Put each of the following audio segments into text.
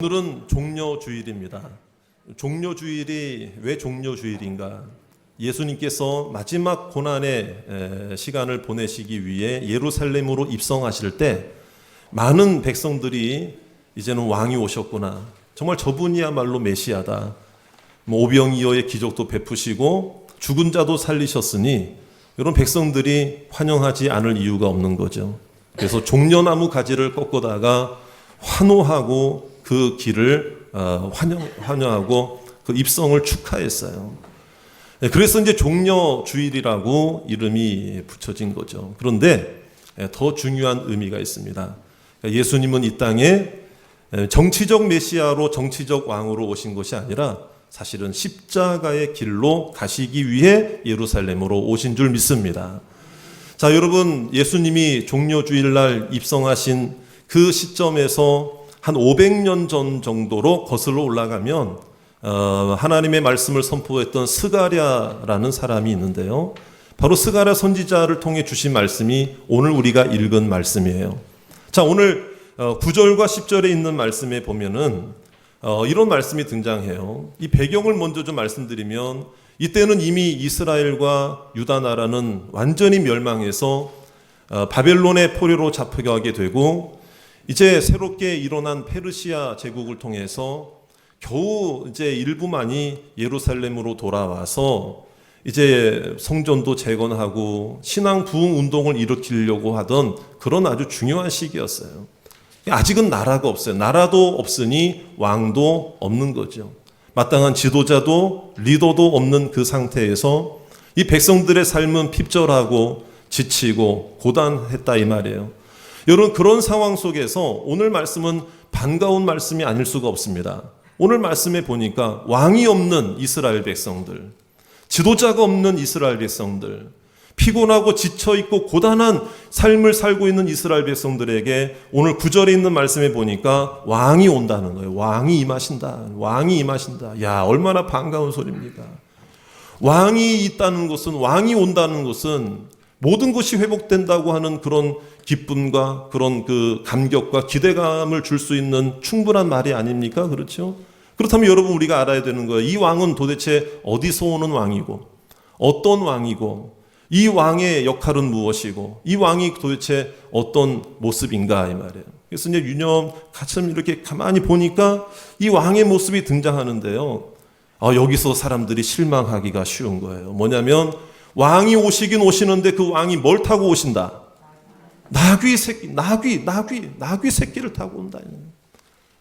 오늘은 종려주일입니다. 종려주일이 왜 종려주일인가? 예수님께서 마지막 고난의 시간을 보내시기 위해 예루살렘으로 입성하실 때 많은 백성들이 이제는 왕이 오셨구나, 정말 저분이야말로 메시아다, 오병이어의 기적도 베푸시고 죽은 자도 살리셨으니 이런 백성들이 환영하지 않을 이유가 없는 거죠. 그래서 종려나무 가지를 꺾어다가 환호하고 그 길을 환영하고 그 입성을 축하했어요. 그래서 이제 종려주일이라고 이름이 붙여진 거죠. 그런데 더 중요한 의미가 있습니다. 예수님은 이 땅에 정치적 메시아로, 정치적 왕으로 오신 것이 아니라 사실은 십자가의 길로 가시기 위해 예루살렘으로 오신 줄 믿습니다. 자, 여러분, 예수님이 종려주일날 입성하신 그 시점에서 한 500년 전 정도로 거슬러 올라가면 하나님의 말씀을 선포했던 스가랴라는 사람이 있는데요. 바로 스가랴 선지자를 통해 주신 말씀이 오늘 우리가 읽은 말씀이에요. 자, 오늘 9절과 10절에 있는 말씀에 보면은 이런 말씀이 등장해요. 이 배경을 먼저 좀 말씀드리면, 이때는 이미 이스라엘과 유다 나라는 완전히 멸망해서 바벨론의 포로로 잡혀가게 되고, 이제 새롭게 일어난 페르시아 제국을 통해서 겨우 이제 일부만이 예루살렘으로 돌아와서 이제 성전도 재건하고 신앙 부흥 운동을 일으키려고 하던 그런 아주 중요한 시기였어요. 아직은 나라가 없어요. 나라도 없으니 왕도 없는 거죠. 마땅한 지도자도 리더도 없는 그 상태에서 이 백성들의 삶은 핍절하고 지치고 고단했다, 이 말이에요. 여러분, 그런 상황 속에서 오늘 말씀은 반가운 말씀이 아닐 수가 없습니다. 오늘 말씀에 보니까 왕이 없는 이스라엘 백성들, 지도자가 없는 이스라엘 백성들, 피곤하고 지쳐있고 고단한 삶을 살고 있는 이스라엘 백성들에게 오늘 9절에 있는 말씀에 보니까 왕이 온다는 거예요. 왕이 임하신다. 왕이 임하신다. 야, 얼마나 반가운 소리입니까? 왕이 있다는 것은, 왕이 온다는 것은 모든 것이 회복된다고 하는 그런 기쁨과 그런 그 감격과 기대감을 줄 수 있는 충분한 말이 아닙니까? 그렇죠? 그렇다면 여러분, 우리가 알아야 되는 거예요. 이 왕은 도대체 어디서 오는 왕이고, 어떤 왕이고, 이 왕의 역할은 무엇이고, 이 왕이 도대체 어떤 모습인가, 이 말이에요. 그래서 이제 유념 가끔 이렇게 가만히 보니까 이 왕의 모습이 등장하는데요. 여기서 사람들이 실망하기가 쉬운 거예요. 뭐냐면, 왕이 오시긴 오시는데 그 왕이 뭘 타고 오신다? 나귀 새끼를 타고 온다.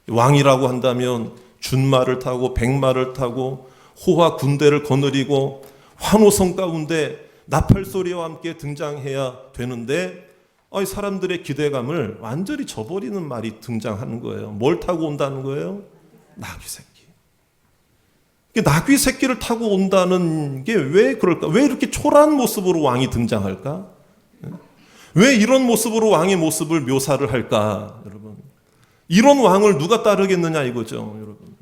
왕이라고 한다면 준말을 타고 백마를 타고 호화 군대를 거느리고 환호성 가운데 나팔 소리와 함께 등장해야 되는데, 사람들의 기대감을 완전히 저버리는 말이 등장하는 거예요. 뭘 타고 온다는 거예요? 나귀 새끼. 나귀 새끼를 타고 온다는 게 왜 그럴까? 왜 이렇게 초라한 모습으로 왕이 등장할까? 왜 이런 모습으로 왕의 모습을 묘사를 할까? 여러분, 이런 왕을 누가 따르겠느냐 이거죠, 여러분.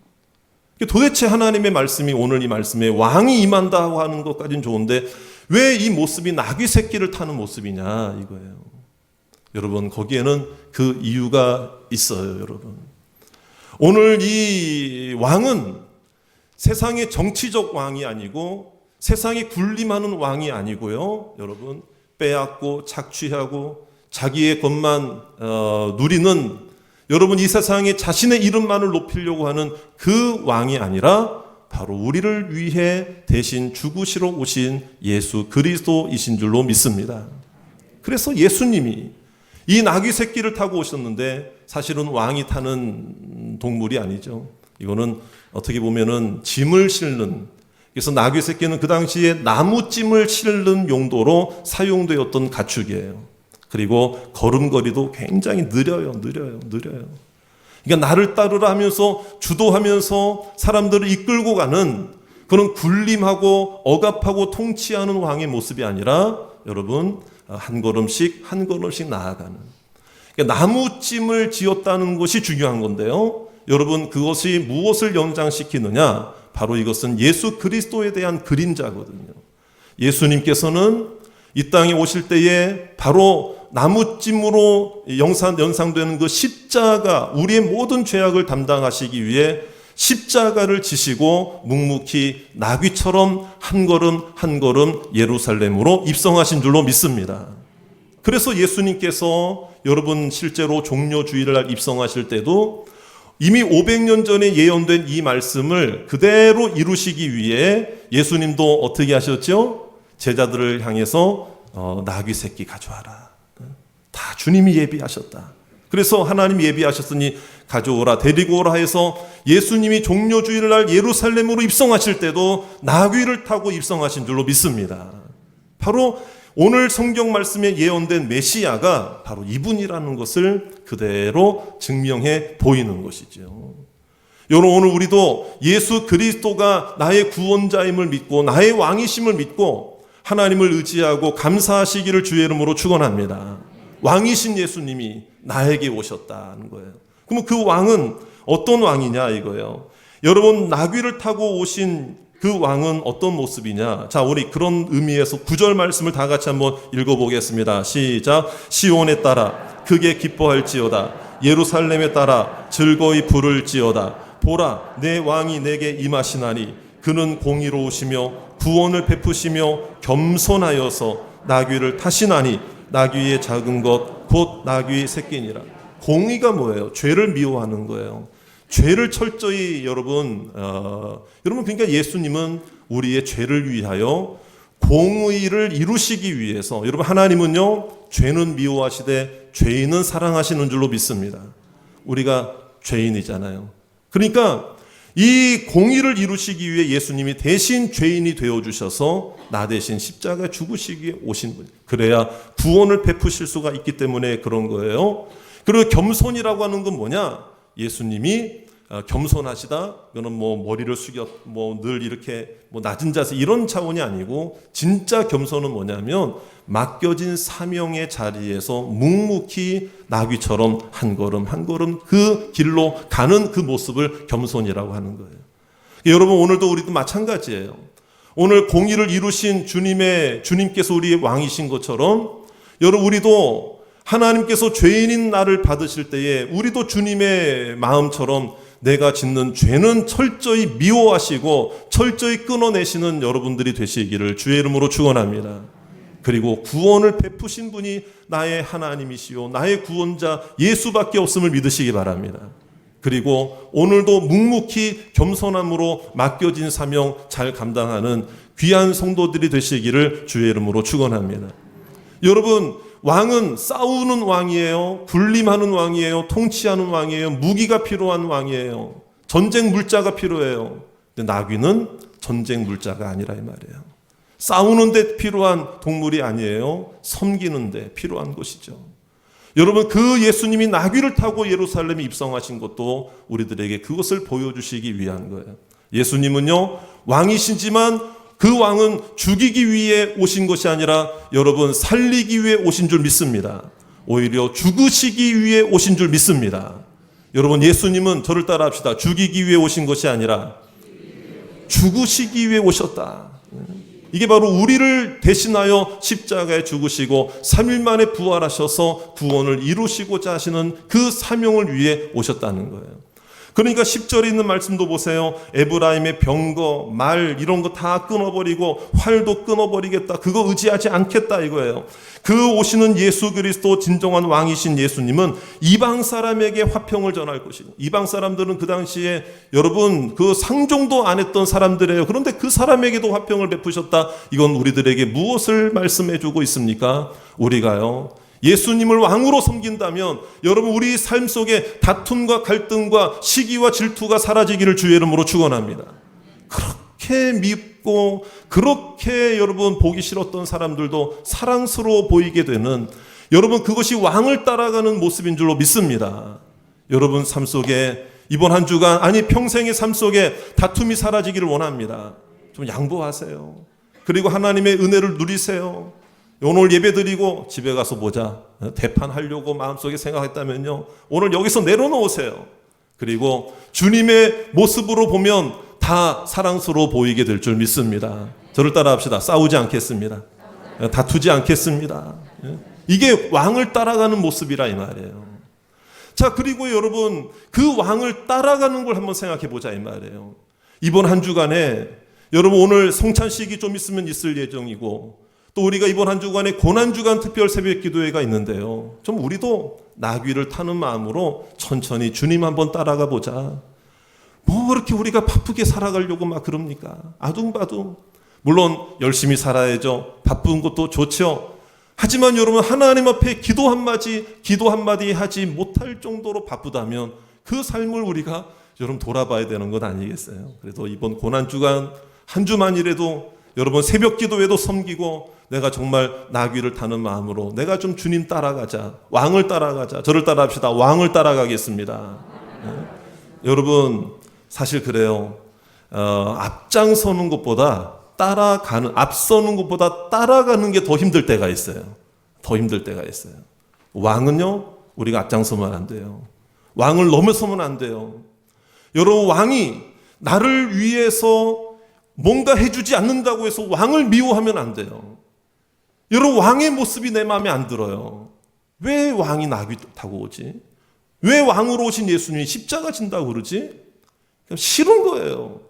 도대체 하나님의 말씀이, 오늘 이 말씀에 왕이 임한다고 하는 것까지는 좋은데 왜 이 모습이 나귀 새끼를 타는 모습이냐 이거예요. 여러분, 거기에는 그 이유가 있어요, 여러분. 오늘 이 왕은 세상의 정치적 왕이 아니고, 세상에 군림하는 왕이 아니고요, 여러분, 빼앗고 착취하고 자기의 것만 누리는, 여러분, 이 세상에 자신의 이름만을 높이려고 하는 그 왕이 아니라 바로 우리를 위해 대신 죽으시러 오신 예수 그리스도이신 줄로 믿습니다. 그래서 예수님이 이 나귀 새끼를 타고 오셨는데, 사실은 왕이 타는 동물이 아니죠. 이거는 어떻게 보면은 짐을 실는, 그래서 나귀 새끼는 그 당시에 나무찜을 실는 용도로 사용되었던 가축이에요. 그리고 걸음걸이도 굉장히 느려요. 그러니까 나를 따르라 하면서 주도하면서 사람들을 이끌고 가는 그런 군림하고 억압하고 통치하는 왕의 모습이 아니라, 여러분, 한 걸음씩 나아가는, 그러니까 나무찜을 지었다는 것이 중요한 건데요, 여러분, 그것이 무엇을 연장시키느냐? 바로 이것은 예수 그리스도에 대한 그림자거든요. 예수님께서는 이 땅에 오실 때에 바로 나무찜으로 연상되는 그 십자가, 우리의 모든 죄악을 담당하시기 위해 십자가를 지시고 묵묵히 나귀처럼 한 걸음 한 걸음 예루살렘으로 입성하신 줄로 믿습니다. 그래서 예수님께서 여러분 실제로 종려주일을 날 입성하실 때도 이미 500년 전에 예언된 이 말씀을 그대로 이루시기 위해 예수님도 어떻게 하셨죠? 제자들을 향해서 나귀 새끼 가져와라. 다 주님이 예비하셨다. 그래서 하나님 예비하셨으니 가져오라, 데리고 오라 해서 예수님이 종려주일을 날 예루살렘으로 입성하실 때도 나귀를 타고 입성하신 줄로 믿습니다. 바로 오늘 성경 말씀에 예언된 메시아가 바로 이분이라는 것을 그대로 증명해 보이는 것이죠. 여러분, 오늘 우리도 예수 그리스도가 나의 구원자임을 믿고 나의 왕이심을 믿고 하나님을 의지하고 감사하시기를 주의 이름으로 축원합니다. 왕이신 예수님이 나에게 오셨다는 거예요. 그러면 그 왕은 어떤 왕이냐 이거예요. 여러분, 나귀를 타고 오신 그 왕은 어떤 모습이냐? 자, 우리 그런 의미에서 9절 말씀을 다 같이 한번 읽어보겠습니다. 시작. 시온에 따라 크게 기뻐할지어다. 예루살렘에 따라 즐거이 부를지어다. 보라, 내 왕이 내게 임하시나니 그는 공의로우시며 구원을 베푸시며 겸손하여서 나귀를 타시나니 나귀의 작은 것 곧 나귀의 새끼니라. 공의가 뭐예요? 죄를 미워하는 거예요. 죄를 철저히 여러분 그러니까 예수님은 우리의 죄를 위하여 공의를 이루시기 위해서, 여러분 하나님은요 죄는 미워하시되 죄인은 사랑하시는 줄로 믿습니다. 우리가 죄인이잖아요. 그러니까 이 공의를 이루시기 위해 예수님이 대신 죄인이 되어주셔서 나 대신 십자가에 죽으시기에 오신 분, 그래야 구원을 베푸실 수가 있기 때문에 그런 거예요. 그리고 겸손이라고 하는 건 뭐냐? 예수님이 겸손하시다. 이거는 뭐 머리를 숙여 뭐 늘 이렇게 뭐 낮은 자세 이런 차원이 아니고, 진짜 겸손은 뭐냐면 맡겨진 사명의 자리에서 묵묵히 나귀처럼 한 걸음 한 걸음 그 길로 가는 그 모습을 겸손이라고 하는 거예요. 여러분, 오늘도 우리도 마찬가지예요. 오늘 공의를 이루신 주님께서 우리의 왕이신 것처럼, 여러분 우리도 하나님께서 죄인인 나를 받으실 때에 우리도 주님의 마음처럼 내가 짓는 죄는 철저히 미워하시고 철저히 끊어내시는 여러분들이 되시기를 주의 이름으로 축원합니다. 그리고 구원을 베푸신 분이 나의 하나님이시요 나의 구원자 예수밖에 없음을 믿으시기 바랍니다. 그리고 오늘도 묵묵히 겸손함으로 맡겨진 사명 잘 감당하는 귀한 성도들이 되시기를 주의 이름으로 축원합니다. 여러분, 왕은 싸우는 왕이에요. 군림하는 왕이에요. 통치하는 왕이에요. 무기가 필요한 왕이에요. 전쟁 물자가 필요해요. 근데 나귀는 전쟁 물자가 아니라 이 말이에요. 싸우는 데 필요한 동물이 아니에요. 섬기는 데 필요한 것이죠. 여러분, 그 예수님이 나귀를 타고 예루살렘에 입성하신 것도 우리들에게 그것을 보여주시기 위한 거예요. 예수님은요 왕이시지만 그 왕은 죽이기 위해 오신 것이 아니라 여러분 살리기 위해 오신 줄 믿습니다. 오히려 죽으시기 위해 오신 줄 믿습니다. 여러분, 예수님은 저를 따라 합시다. 죽이기 위해 오신 것이 아니라 죽으시기 위해 오셨다. 이게 바로 우리를 대신하여 십자가에 죽으시고 3일 만에 부활하셔서 구원을 이루시고자 하시는 그 사명을 위해 오셨다는 거예요. 그러니까 10절에 있는 말씀도 보세요. 에브라임의 병거, 말 이런 거 다 끊어버리고 활도 끊어버리겠다. 그거 의지하지 않겠다 이거예요. 그 오시는 예수 그리스도 진정한 왕이신 예수님은 이방 사람에게 화평을 전할 것이고, 이방 사람들은 그 당시에 여러분 그 상종도 안 했던 사람들이에요. 그런데 그 사람에게도 화평을 베푸셨다. 이건 우리들에게 무엇을 말씀해 주고 있습니까? 우리가요 예수님을 왕으로 섬긴다면 여러분 우리 삶 속에 다툼과 갈등과 시기와 질투가 사라지기를 주의 이름으로 축원합니다. 그렇게 밉고 그렇게 여러분 보기 싫었던 사람들도 사랑스러워 보이게 되는, 여러분 그것이 왕을 따라가는 모습인 줄로 믿습니다. 여러분 삶 속에 이번 한 주간 아니 평생의 삶 속에 다툼이 사라지기를 원합니다. 좀 양보하세요. 그리고 하나님의 은혜를 누리세요. 오늘 예배 드리고 집에 가서 보자 대판하려고 마음속에 생각했다면요 오늘 여기서 내려놓으세요. 그리고 주님의 모습으로 보면 다 사랑스러워 보이게 될 줄 믿습니다. 저를 따라 합시다. 싸우지 않겠습니다. 다투지 않겠습니다. 이게 왕을 따라가는 모습이라 이 말이에요. 자, 그리고 여러분, 그 왕을 따라가는 걸 한번 생각해 보자 이 말이에요. 이번 한 주간에 여러분, 오늘 성찬식이 좀 있으면 있을 예정이고, 또 우리가 이번 한 주간에 고난주간 특별 새벽 기도회가 있는데요. 좀 우리도 나귀를 타는 마음으로 천천히 주님 한번 따라가 보자. 뭐 그렇게 우리가 바쁘게 살아가려고 막 그럽니까? 아둥바둥. 물론 열심히 살아야죠. 바쁜 것도 좋죠. 하지만 여러분, 하나님 앞에 기도 한마디 하지 못할 정도로 바쁘다면 그 삶을 우리가 여러분 돌아봐야 되는 것 아니겠어요? 그래서 이번 고난주간 한 주만이라도 여러분 새벽 기도에도 섬기고, 내가 정말 나귀를 타는 마음으로 내가 좀 주님 따라가자, 왕을 따라가자. 저를 따라합시다. 왕을 따라가겠습니다. 네? 여러분, 사실 그래요. 앞장서는 것보다 앞서는 것보다 따라가는 게 더 힘들 때가 있어요. 더 힘들 때가 있어요. 왕은요, 우리가 앞장서면 안 돼요. 왕을 넘어서면 안 돼요. 여러분, 왕이 나를 위해서 뭔가 해주지 않는다고 해서 왕을 미워하면 안 돼요. 여러분, 왕의 모습이 내 마음에 안 들어요. 왜 왕이 나귀 타고 오지? 왜 왕으로 오신 예수님이 십자가 진다고 그러지? 싫은 거예요.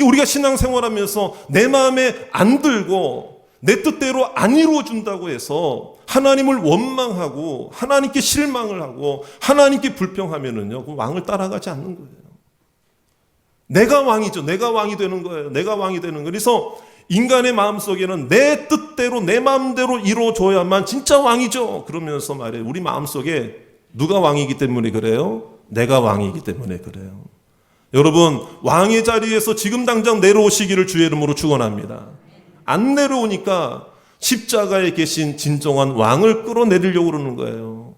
우리가 신앙생활하면서 내 마음에 안 들고 내 뜻대로 안 이루어준다고 해서 하나님을 원망하고 하나님께 실망을 하고 하나님께 불평하면은요, 그 왕을 따라가지 않는 거예요. 내가 왕이죠. 내가 왕이 되는 거예요. 내가 왕이 되는 거예요. 그래서 인간의 마음속에는 내 뜻대로 내 마음대로 이루어져야만 진짜 왕이죠. 그러면서 말이에요, 우리 마음속에 누가 왕이기 때문에 그래요? 내가 왕이기 때문에 그래요. 여러분, 왕의 자리에서 지금 당장 내려오시기를 주의 이름으로 축원합니다. 안 내려오니까 십자가에 계신 진정한 왕을 끌어내리려고 그러는 거예요.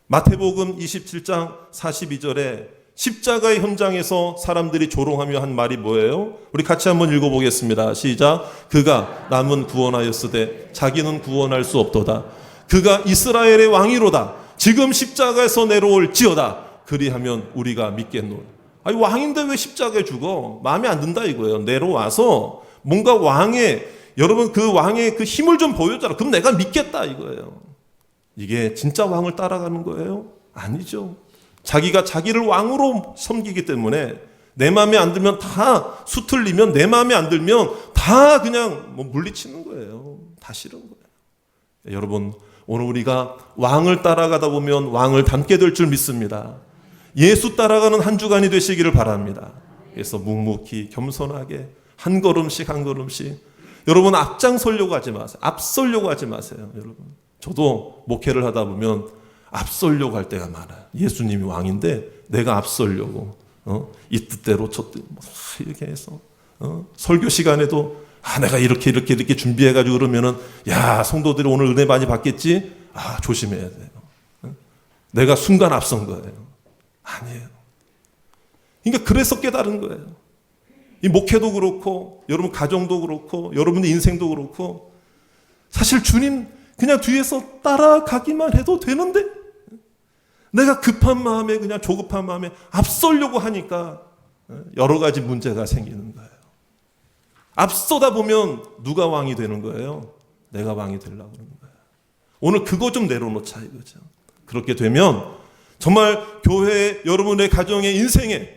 마태복음 27장 42절에 십자가의 현장에서 사람들이 조롱하며 한 말이 뭐예요? 우리 같이 한번 읽어보겠습니다. 시작. 그가 남은 구원하였으되 자기는 구원할 수 없도다. 그가 이스라엘의 왕이로다. 지금 십자가에서 내려올지어다. 그리하면 우리가 믿겠노라. 아니, 왕인데 왜 십자가에 죽어? 마음에 안 든다 이거예요. 내려와서 뭔가 여러분 그 왕의 그 힘을 좀 보여줘라. 그럼 내가 믿겠다 이거예요. 이게 진짜 왕을 따라가는 거예요? 아니죠. 자기가 자기를 왕으로 섬기기 때문에 내 마음에 안 들면 다 수틀리면, 내 마음에 안 들면 다 그냥 물리치는 거예요. 다 싫은 거예요. 여러분, 오늘 우리가 왕을 따라가다 보면 왕을 닮게 될 줄 믿습니다. 예수 따라가는 한 주간이 되시기를 바랍니다. 그래서 묵묵히 겸손하게 한 걸음씩 한 걸음씩, 여러분 앞장서려고 하지 마세요. 앞서려고 하지 마세요. 여러분, 저도 목회를 하다 보면 앞서려고 할 때가 많아요. 예수님이 왕인데 내가 앞서려고 이 뜻대로 저 뜻 이렇게 해서 설교 시간에도 내가 이렇게 준비해가지고 그러면은, 야, 성도들이 오늘 은혜 많이 받겠지? 조심해야 돼요. 내가 순간 앞선 거예요. 아니에요. 그러니까 그래서 깨달은 거예요. 이 목회도 그렇고 여러분 가정도 그렇고 여러분의 인생도 그렇고, 사실 주님 그냥 뒤에서 따라가기만 해도 되는데 내가 급한 마음에, 그냥 조급한 마음에 앞서려고 하니까 여러 가지 문제가 생기는 거예요. 앞서다 보면 누가 왕이 되는 거예요? 내가 왕이 되려고 그러는 거예요. 오늘 그거 좀 내려놓자 이거죠. 그렇게 되면 정말 교회, 여러분의 가정의 인생에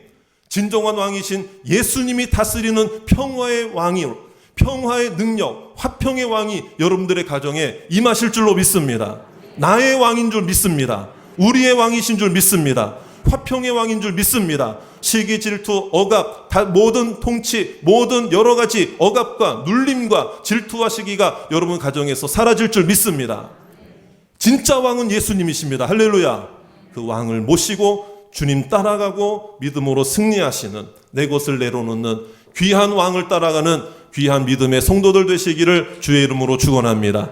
진정한 왕이신 예수님이 다스리는 평화의 왕이, 평화의 능력, 화평의 왕이 여러분들의 가정에 임하실 줄로 믿습니다. 나의 왕인 줄 믿습니다. 우리의 왕이신 줄 믿습니다. 화평의 왕인 줄 믿습니다. 시기, 질투, 억압, 모든 통치, 모든 여러 가지 억압과 눌림과 질투와 시기가 여러분 가정에서 사라질 줄 믿습니다. 진짜 왕은 예수님이십니다. 할렐루야. 그 왕을 모시고 주님 따라가고 믿음으로 승리하시는, 내 것을 내려놓는 귀한 왕을 따라가는 귀한 믿음의 성도들 되시기를 주의 이름으로 축원합니다.